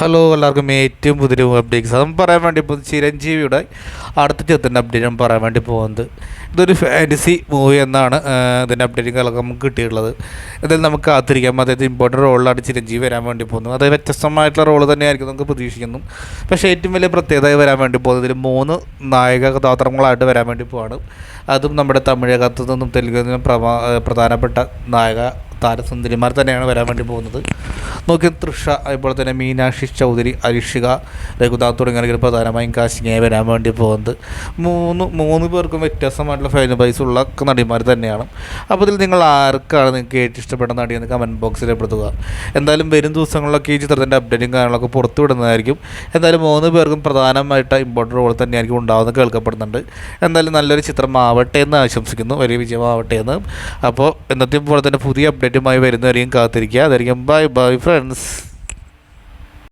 Hello എല്ലാവർക്കും ഏറ്റവും പുതിയ അപ്ഡേറ്റ്സ് അതും പറയാൻ വേണ്ടി ഇപ്പോൾ ചിരഞ്ജീവിയുടെ അടുത്ത ചിത്രത്തിൻ്റെ അപ്ഡേറ്റും പറയാൻ വേണ്ടി പോകുന്നത്. ഇതൊരു ഫാൻറ്റസി മൂവി എന്നാണ് ഇതിൻ്റെ അപ്ഡേറ്റുകളൊക്കെ നമുക്ക് കിട്ടിയിട്ടുള്ളത്. ഇതിൽ നമുക്ക് കാത്തിരിക്കാം. അതായത് ഇമ്പോർട്ടൻ്റ് റോളിലാണ് ചിരഞ്ജീവി വരാൻ വേണ്ടി പോകുന്നത്. അത് വ്യത്യസ്തമായിട്ടുള്ള റോള് തന്നെയായിരിക്കും നമുക്ക് പ്രതീക്ഷിക്കുന്നു. പക്ഷേ ഏറ്റവും വലിയ പ്രത്യേകതയായി വരാൻ വേണ്ടി പോകുന്നത് ഇതിൽ 3 നായക കഥാപാത്രങ്ങളായിട്ട് വരാൻ വേണ്ടി പോവാണ്. അതും നമ്മുടെ തമിഴകത്തു നിന്നും തെലുങ്കിൽ നിന്നും പ്രധാനപ്പെട്ട നായക താരസുന്ദരിമാർ തന്നെയാണ് വരാൻ വേണ്ടി പോകുന്നത്. നോക്കി തൃഷ, അതുപോലെ തന്നെ മീനാക്ഷി ചൗധരി, അരിഷിക, രഘുനാഥ് തുടങ്ങിയവർ പ്രധാനമായും കാസ്റ്റിംഗായി വരാൻ വേണ്ടി പോകുന്നത്. മൂന്ന് പേർക്കും വ്യത്യസ്തമായിട്ടുള്ള ഫാൻ ബേസ് ഉള്ള നടിമാർ തന്നെയാണ്. അപ്പോൾ ഇതിൽ നിങ്ങൾ ആർക്കാണ് നിങ്ങൾക്ക് ഏറ്റവും ഇഷ്ടപ്പെട്ട നടിയെന്ന് കമൻറ്റ് ബോക്സിൽ രേഖപ്പെടുത്തുക. എന്തായാലും വരും ദിവസങ്ങളിലൊക്കെ ഈ ചിത്രത്തിൻ്റെ അപ്ഡേറ്റും കാര്യങ്ങളൊക്കെ പുറത്തു വിടുന്നതായിരിക്കും. എന്തായാലും 3 പേർക്കും പ്രധാനമായിട്ട് ഇമ്പോർട്ടൻ്റ് റോൾ തന്നെയായിരിക്കും ഉണ്ടാവുന്നത് കേൾക്കപ്പെടുന്നുണ്ട്. എന്തായാലും നല്ലൊരു ചിത്രമാവട്ടെ എന്ന് ആശംസിക്കുന്നു, വലിയ വിജയമാവട്ടെ എന്ന്. അപ്പോൾ ഇന്നത്തെ പോലെ തന്നെ പുതിയ അപ്ഡേറ്റുമായി വരുന്നവരെയും കാത്തിരിക്കുക. അതായിരിക്കും ബൈ ബൈ ഫ്രണ്ട്സ്.